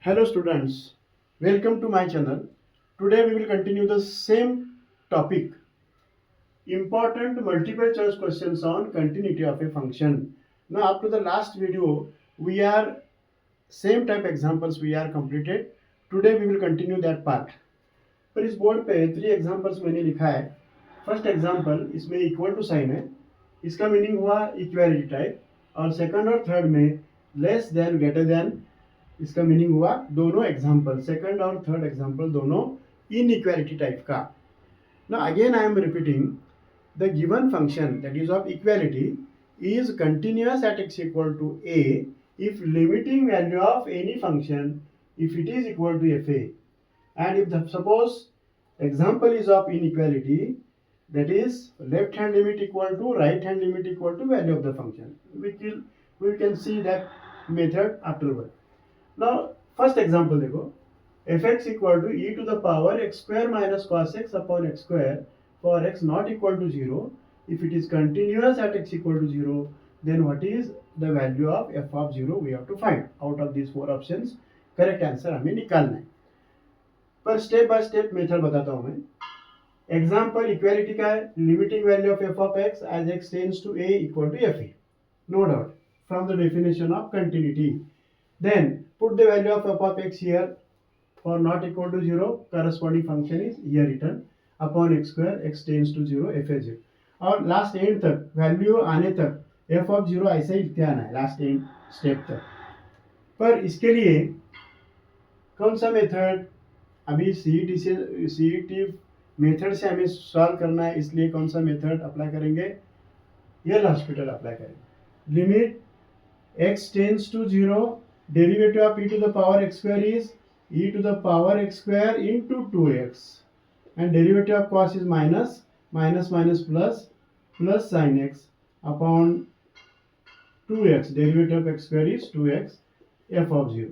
Hello students, welcome to my channel. Today we will continue the same topic, important multiple choice questions on continuity of a function. Now after the last video, we are same type examples we are completed. Today we will continue that part. पर इस board पे 3 examples मैंने लिखा है. First example इसमें equal to sign है, इसका meaning हुआ इक्वालिटी टाइप, और सेकंड और थर्ड में लेस देन ग्रेटर देन, इसका मीनिंग हुआ दोनों एग्जांपल सेकंड और थर्ड एग्जांपल दोनों इनइक्वालिटी टाइप का. Now again I am repeating, the given function that is of equality is continuous at x equal to a if limiting value of any function if it is equal to fa, and if the suppose example is of inequality, that is left hand limit equal to right hand limit equal to value of the function. We can see that method afterward. Now first example देखो, fx equal to e to the power x square minus cos x upon x square for x not equal to 0. If it is continuous at x equal to 0, then what is the value of f of 0 we have to find. Out of these 4 options correct answer हमें निकालना है. पर step by step method बताता हूं मैं. Example equality का है, limiting value of f of x as x tends to a equal to f a, no doubt from the definition of continuity. Then put the value of f of x here for not equal to 0, corresponding function is here written upon x square x tends to 0 f is 0. और last and तक value आने तक f of 0 ऐसे ही लिखते आना है last and step तक. पर इसके लिए कौन सा मेथड, अभी सीईटी मेथड से हमें सॉल्व करना है, इसलिए कौन सा मेथड अप्लाई करेंगे, यल हॉस्पिटल अप्लाई करेंगे. Limit x tends to 0, derivative of e to the power x square is e to the power x square into 2x, and derivative of cos is minus plus sin x upon 2x, derivative of x square is 2x f of 0.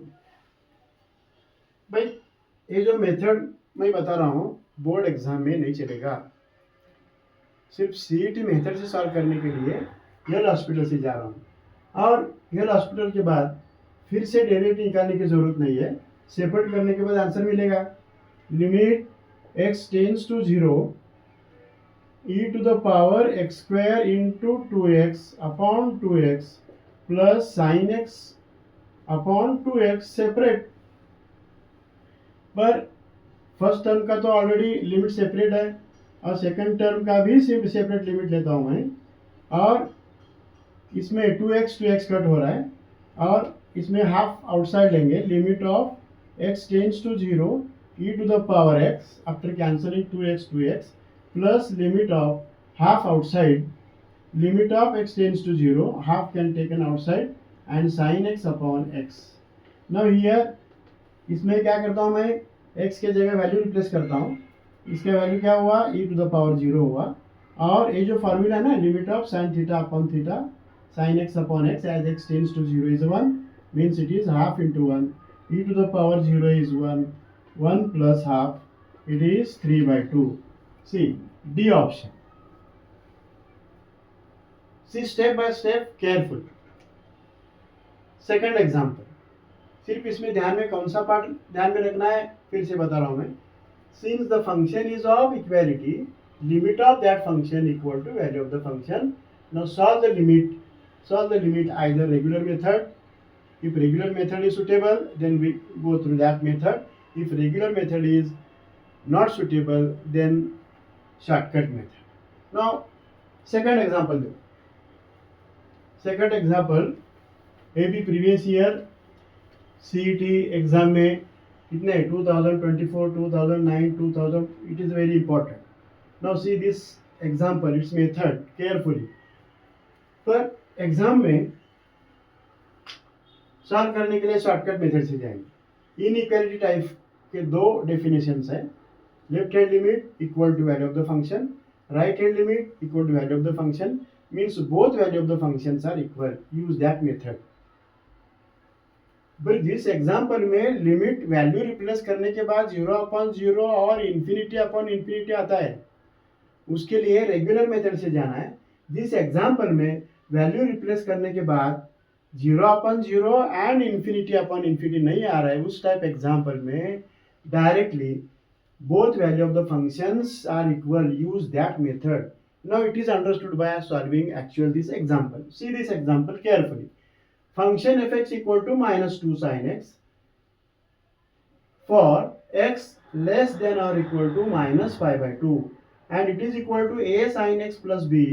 भाई ये जो method मैं बता रहा हूँ board exam में नहीं चलेगा, सिर्फ सीईटी मेथड से सॉल्व करने के लिए यल हॉस्पिटल से जा रहा हूँ. और यल हॉस्पिटल के बाद फिर से डेरिवेटिव निकालने की जरूरत नहीं है, सेपरेट करने के बाद आंसर मिलेगा. Limit x tends to 0 e to the power x square into 2x upon 2x plus sine x upon 2x separate. पर फर्स्ट टर्म का तो ऑलरेडी लिमिट सेपरेट है, और सेकंड टर्म का भी सिर्फ सेपरेट लिमिट लेता हूँ मैं, और इसमें 2x कट हो रहा है, और इसमें हाफ आउटसाइड लेंगे. Limit of x tends to 0 e to the power x after cancelling 2x plus limit of half outside, limit of x tends to 0, half can taken outside and sin x upon x. Now here इसमें क्या करता हूँ मैं, x के जगह value replace करता हूँ. इसका वैल्यू क्या हुआ, e to the power 0 हुआ, और ये जो फॉर्मूला है ना, limit of sin theta upon theta sin x upon x as x tends to 0 is 1, means it is half into 1. e to the power 0 is 1 plus half, it is 3 by 2. See D option. See step by step careful. Second example, सिर्फ इसमें ध्यान में कौन सा part ध्यान में रखना है फिर से बता रहा हूं मैं. Since the function is of equality, limit of that function equal to value of the function. Now solve the limit either regular method. If regular method is suitable, then we go through that method. If regular method is not suitable, then shortcut method. Now second example दो. Second example, maybe previous year CET exam में कितने 2024, 2009, 2000, it is very important. Now see this example, its method carefully. पर exam में solve करने के लिए shortcut method से जाएंगे. इनइक्वालिटी टाइप के दो डेफिनेशंस है, left hand limit equal to value of the function, right hand limit equal to value of the function, means both value of the functions are equal, use that method. But this example में limit value replace करने के बाद 0 upon 0 और infinity upon infinity आता है, उसके लिए regular method से जाना है. दिस एग्जांपल में वैल्यू रिप्लेस करने के बाद 0/0 एंड इन्फिनिटी नहीं आ रहा है, उस टाइप एग्जाम्पल में directly both value of the functions are equal, use that method. Now it is understood by solving actual this example. See this example carefully. Function fx equal to minus 2 sin x for x less than or equal to minus pi by 2, and it is equal to a sin x plus b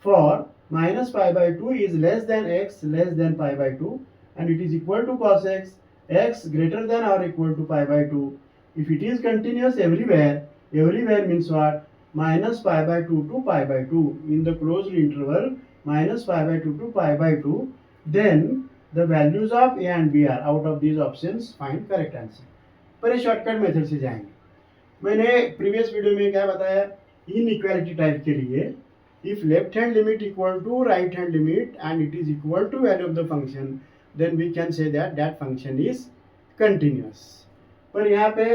for minus pi by 2 is less than x less than pi by 2, and it is equal to cos x, x greater than or equal to pi by 2. If it is continuous everywhere means what? Minus pi by 2 to pi by 2 in the closed interval, minus pi by 2 to pi by 2. Then the values of a and b are out of these options, find correct answer. पर ये shortcut method से जाएंगे। मैंने previous video में क्या बताया, inequality type के लिए if left hand limit equal to right hand limit and it is equal to value of the function, then we can say that that function is continuous. पर यहाँ पे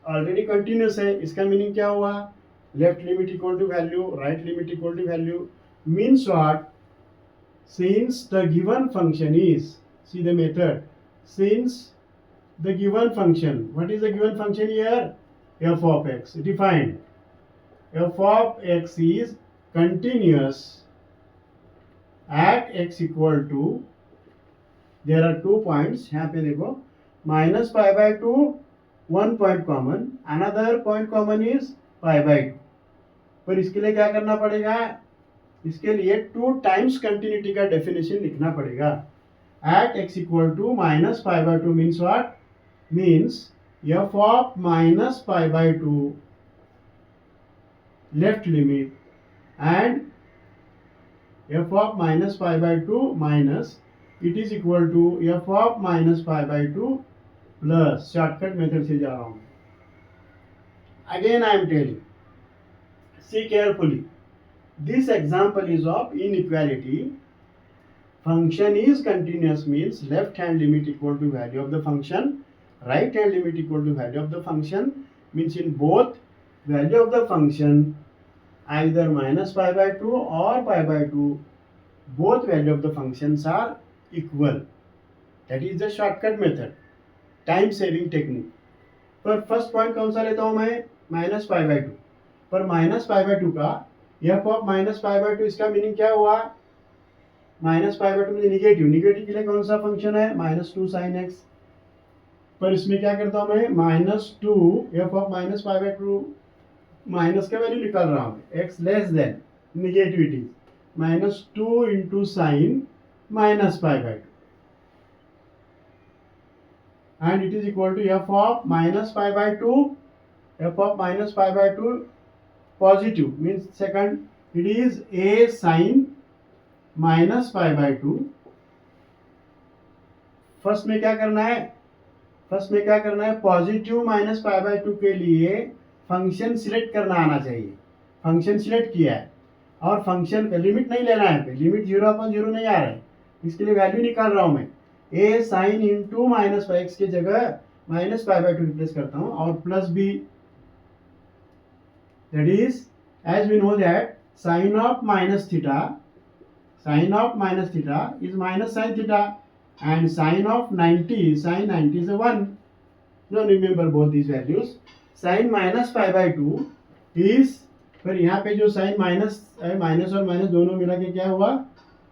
already continuous है, इसका meaning क्या हुआ? Left limit equal to value, right limit equal to value means what? Since the given function is, see the method, since the given function, what is the given function here? F of x defined. F of x is continuous at x equal to, there are 2 points यहाँ पे देखो, minus pi by 2 1 point common, another point common is pi by 2. पर इसके लिए क्या करना पड़ेगा? इसके लिए 2 times continuity का definition लिखना पड़ेगा. At x equal to minus pi by 2 means what? Means f of minus pi by 2 left limit and f of minus pi by 2 minus, it is equal to f of minus pi by 2 plus, shortcut method से जा रहा हूं. Again I am telling, see carefully, this example is of inequality. Function is continuous means left hand limit equal to value of the function, right hand limit equal to value of the function, means in both value of the function either minus pi by 2 or pi by 2, both value of the functions are equal. That is the shortcut method, time saving technique. पर first point कौन सा लेता हूं मैं? Minus pi by 2. पर minus pi by 2 का F of minus pi by 2, इसका meaning क्या हुआ? माइनस पाई बाई 2 में निगेटिव, निगेटिव के लिए कौन सा फंक्शन है? Minus 2 sine x. पर इसमें क्या करता हूं मैं? Minus 2 f of minus pi by 2, minus का वैल्यू निकाल रहा हूं, x less than negativity, minus 2 into sine minus pi by 2 and it is equal to f of minus pi by 2, f of minus pi by 2 positive means second, it is a sin minus pi by 2. First में क्या करना है? First में क्या करना है? Positive minus pi by 2 के लिए फंक्शन सिलेक्ट करना आना चाहिए. फंक्शन सिलेक्ट किया है और फंक्शन का लिमिट नहीं लेना है, लिमिट 0/0 नहीं आ रहा है, इसके लिए वैल्यू निकाल रहा हूं मैं. A sine into minus pi, x की जगह माइनस पाई बाई 2 रिप्लेस करता हूं और plus b, that is as we know that sine of minus theta, sine of minus theta is minus sine theta and sin of 90, sin 90 is a 1. Now remember both these values. Sin minus pi by 2 is, फिर यहाँ पे जो sin minus है, minus और minus दोनों मिला के क्या हुआ?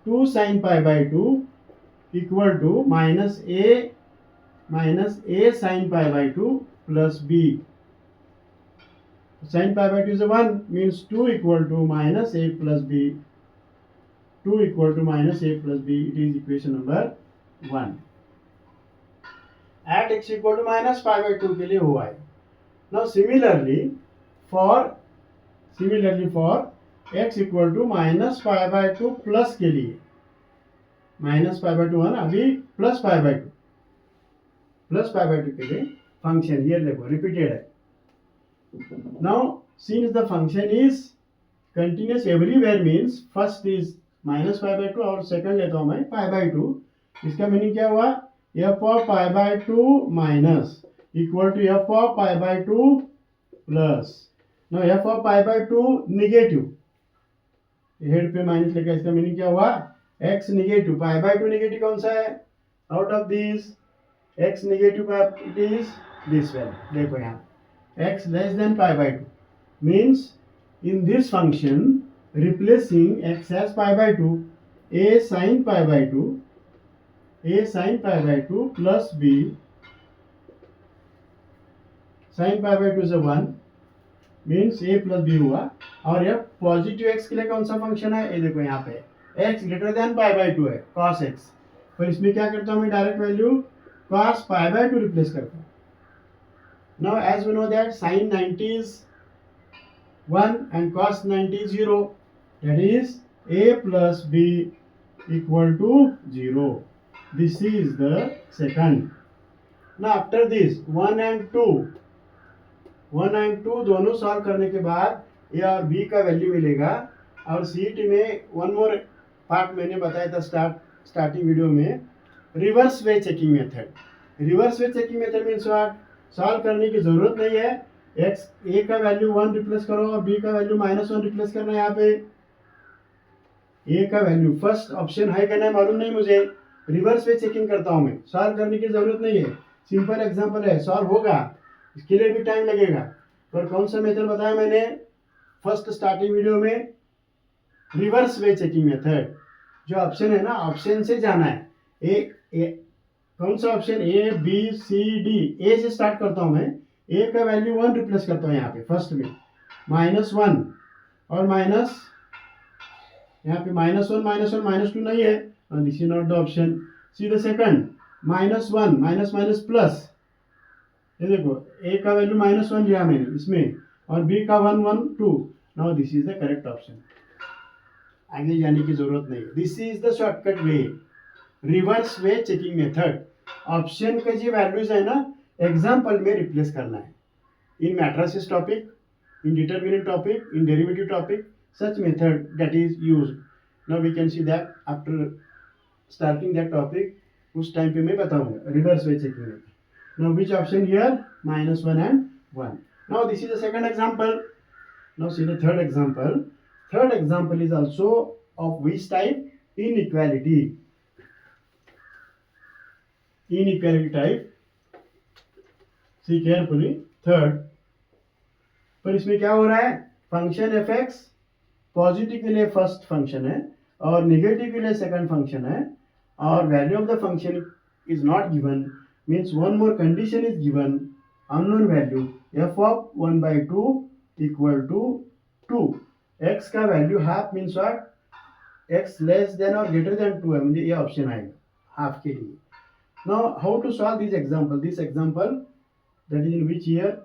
2 sin pi by 2 equal to minus a sin pi by 2 plus b. Sin pi by 2 is a 1 means 2 equal to minus a plus b. 2 equal to minus a plus b. It is equation number 1. At x equal to minus pi by 2 के लिए हुआ है. Now similarly for x equal to minus pi by 2 plus के लिए, minus pi by 2 है ना, अभी plus pi by 2, plus pi by 2 के लिए फंक्शन हियर देखो रिपीटेड है. Now since the function is continuous everywhere means first is minus pi by 2 और सेकंड लेता हूं मैं पाई बाई 2. इसका मीनिंग क्या हुआ? F of pi by 2 minus equal to f of pi by 2 plus. Now f of pi by 2 negative, head पे minus लेकर, इसका मीनिंग क्या हुआ? x negative, pi by 2 negative कौन सा है? Out of this x negative का it is this value, देखो यहाँ x less than pi by 2 means in this function replacing x as pi by 2, a sin pi by 2, a sin pi by 2 plus b sin pi by 2 is a 1 means a plus b हुआ। और यह positive x के लिए कौन सा function है? ये देखो यहाँ पे x greater than pi by 2 है, cos x। तो इसमें क्या करता हूँ मैं? Direct value cos pi by 2 replace करता हूँ। Now as we know that sin 90 is 1 and cos 90 is 0, that is a plus b equal to 0. This is the second. Now after this 1 and 2 दोनों solve करने के बाद a और b का value मिलेगा। और सीट में वन मोर पार्ट मैंने बताया था स्टार्टिंग वीडियो में, reverse way checking method. Reverse way checking method means what? Solve करने की जरूरत नहीं है, x a का वैल्यू 1 रिप्लेस करो और b का वैल्यू -1 रिप्लेस करना है। यहाँ पे a का वैल्यू फर्स्ट ऑप्शन है क्या नहीं मालूम नहीं मुझे, रिवर्स वे चेकिंग करता हूँ मैं, सॉल्व करने की जरूरत नहीं है। सिंपल एग्जांपल है, सॉल्व होगा, इसके लिए भी टाइम लगेगा। पर कौन सा मेथड बताया मैंने फर्स्ट स्टार्टिंग वीडियो में? Reverse way checking method. जो ऑप्शन है ना, ऑप्शन से जाना है। कौन सा option? A B C D. A से स्टार्ट करता हूं मैं, ए का वैल्यू 1 रिप्लेस करता हूं यहाँ पे फर्स्ट में, -1 और माइनस, यहाँ पे -1 -2 नहीं है, this is not the option. See the second, -1 minus plus, ये देखो ए का वैल्यू -1 लिया मैंने इसमें और बी का 1 1 2। Now this is the correct option, आगे जाने की जरूरत नहीं है। This is the shortcut way, reverse way checking method. Option के जो वैल्यूज है ना, एग्जाम्पल में रिप्लेस करना है। In matrices topic, in determinant topic, in derivative topic, such method that is used. Now we can see that after starting that topic, उस time पे मैं बताऊंगा रिवर्स वे चेकिंग में। Now which option here? -1 and 1. Now this is the second example. Now see the third example. Third example is also of which type? Inequality. Inequality type. See carefully. Third. पर इसमें क्या हो रहा है? Function fx positive के लिए first function है और नेगेटिव के लिए सेकंड फंक्शन है, और value of the function is not given, means one more condition is given, unknown value f of 1/2 equal to 2। x का value half means what? x less than और greater than 2 है, मुझे ये option आएगा half के लिए। Now how to solve this example? This example that is in which year?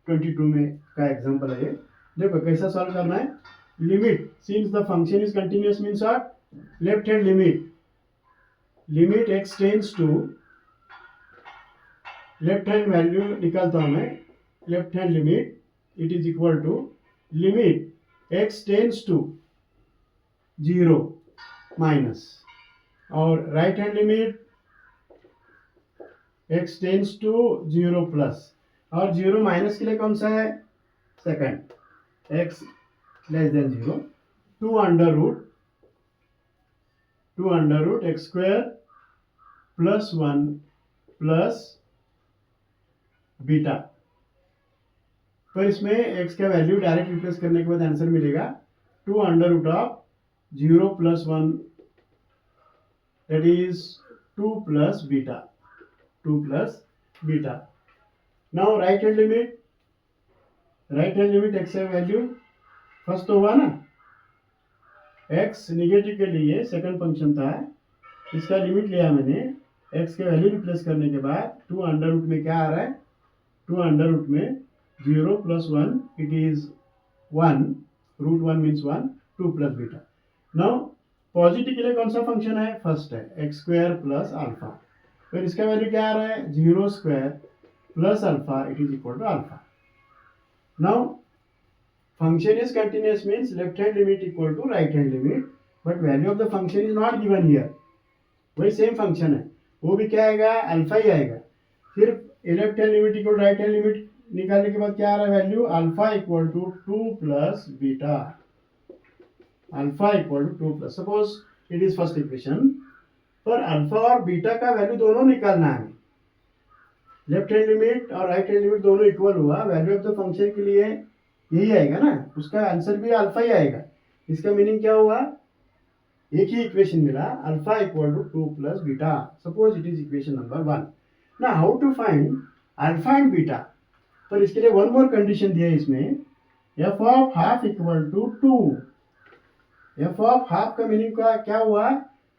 22 में का एग्जांपल है। देखो कैसा सॉल्व करना है। Limit, since the function is continuous means what? Left hand limit x tends to, left hand value निकालता हूं मैं, left hand limit it is equal to limit x tends to 0 minus, और right hand limit x tends to 0 plus, और 0 minus के लिए कौन सा है? Second, x less than 0, 2 under root x square plus 1 plus beta. पर इसमें x का वैल्यू डायरेक्ट रिप्लेस करने के बाद आंसर मिलेगा 2 under root of 0 plus 1, that is 2 plus beta, 2 plus beta. Now right hand limit x का value first तो हुआ ना, x निगेटिव के लिए सेकंड फंक्शन था, इसका लिमिट लिया मैंने, x के वैल्यू रिप्लेस करने के बाद 2 अंडर रूट में क्या आ रहा है? 2 अंडर रूट में 0 plus 1 it is 1, root 1 means 1, 2 plus beta. Now positive के लिए कौन सा फंक्शन है? फर्स्ट है एक्स स्क्वायर प्लस अल्फा, फिर इसका वैल्यू क्या आ रहा है? 0 square plus alpha it is equal to alpha. Now function is continuous means left hand limit equal to right hand limit, but value of the function is not given here. वही same function है, वो भी क्या आएगा? Alpha ही आएगा। फिर left hand limit equal right hand limit निकालने के बाद क्या आ रहा है value? Alpha equal to 2 plus beta, alpha equal to 2 plus. Suppose it is first equation. पर अल्फा और बीटा का वैल्यू दोनों निकालना है। लेफ्ट हैंड लिमिट और राइट हैंड लिमिट दोनों इक्वल हुआ, वैल्यू ऑफ द फंक्शन के लिए यही आएगा ना, उसका आंसर भी अल्फा ही आएगा। इसका मीनिंग क्या हुआ, एक ही इक्वेशन मिला, alpha equal to 2 plus beta. Suppose it is equation number 1। Now how to find alpha and beta, पर इसके लिए वन मोर कंडीशन दिया है इसमें, f of half equal to 2। F of half का मीनिंग क्या हुआ,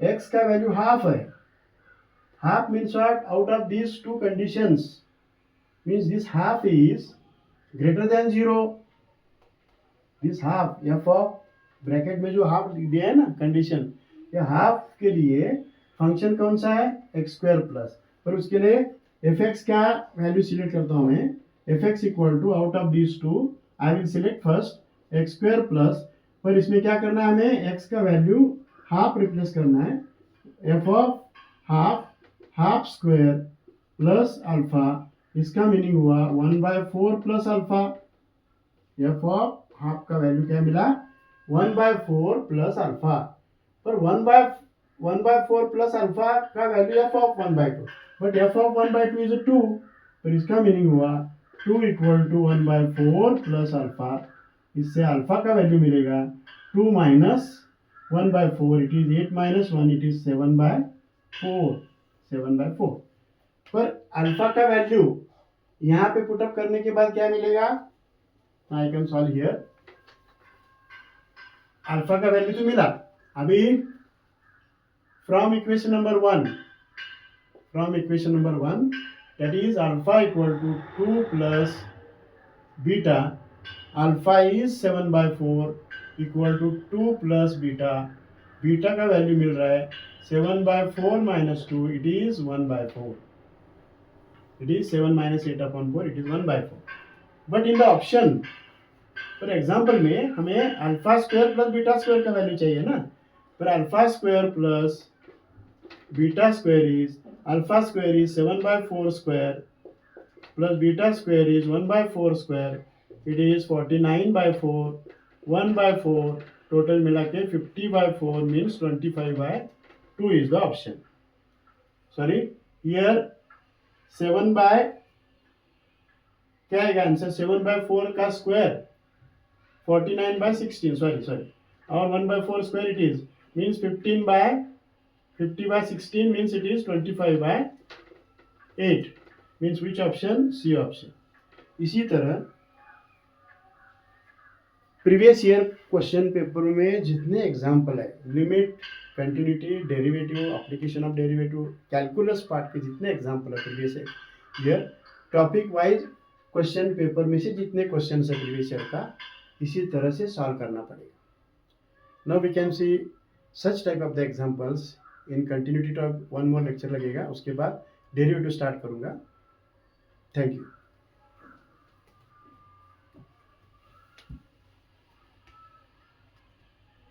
एक्स का वैल्यू हाफ है। Half means what, out of these two conditions means this half is greater than 0। This half, F of bracket में जो half दिया है ना कंडीशन, ये हाफ के लिए फंक्शन कौन सा है, एक्स स्क्वायर प्लस। पर उसके लिए एफ एक्स का वैल्यू सिलेक्ट करता हूँ मैं, f x equal to out of this two I will select first x square plus. पर इसमें क्या करना है हमें, एक्स का वैल्यू हाफ रिप्लेस करना है, F of half square plus alpha. इसका मीनिंग हुआ 1/4 plus alpha. F of half का वैल्यू क्या मिला, 1/4 प्लस अल्फा। पर 1/4 प्लस अल्फा का value F of 1/2, but F of 1/2 is 2। पर इसका मीनिंग हुआ 2 इक्वल टू 1/4 प्लस अल्फा। इससे अल्फा का वैल्यू मिलेगा 2 minus 1/4, it is 8 minus 1, it is 7/4। पर अल्फा का वैल्यू यहाँ पे पुटअप करने के बाद क्या मिलेगा, I can solve here. Alpha का वैल्यू तो मिला। अभी from equation number 1 that is alpha equal to 2 plus beta, alpha is 7/4 equal to 2 plus beta. Beta का वैल्यू मिल रहा है 7/4 minus 2, it is 1/4। It is 7 minus 8/4, it is 1/4। But in the option, पर example में हमें alpha square plus beta square का value चाहिए ना। पर alpha square plus beta square is, alpha square is 7/4 square plus beta square is 1/4 square, it is 49/4, 1/4, total मिला के 50/4 means 25/2 is the option. Sorry, here 7 by क्या आएगा answer, 7/4 का square 49/16, sorry, और 1/4 square it is means 50/16 means it is 25/8 means which option, C option। इसी तरह previous year question paper में जितने एग्जाम्पल है, limit, continuity, derivative, application of derivative, calculus part के जितने एग्जाम्पल है previous year, topic wise question paper में से जितने क्वेश्चन है प्रीवियस ईयर का, इसी तरह से सॉल्व करना पड़ेगा। Now we can see such type of the examples in continuity. Top 1 more lecture लगेगा, उसके बाद डेरिवेटिव स्टार्ट करूंगा। Thank you.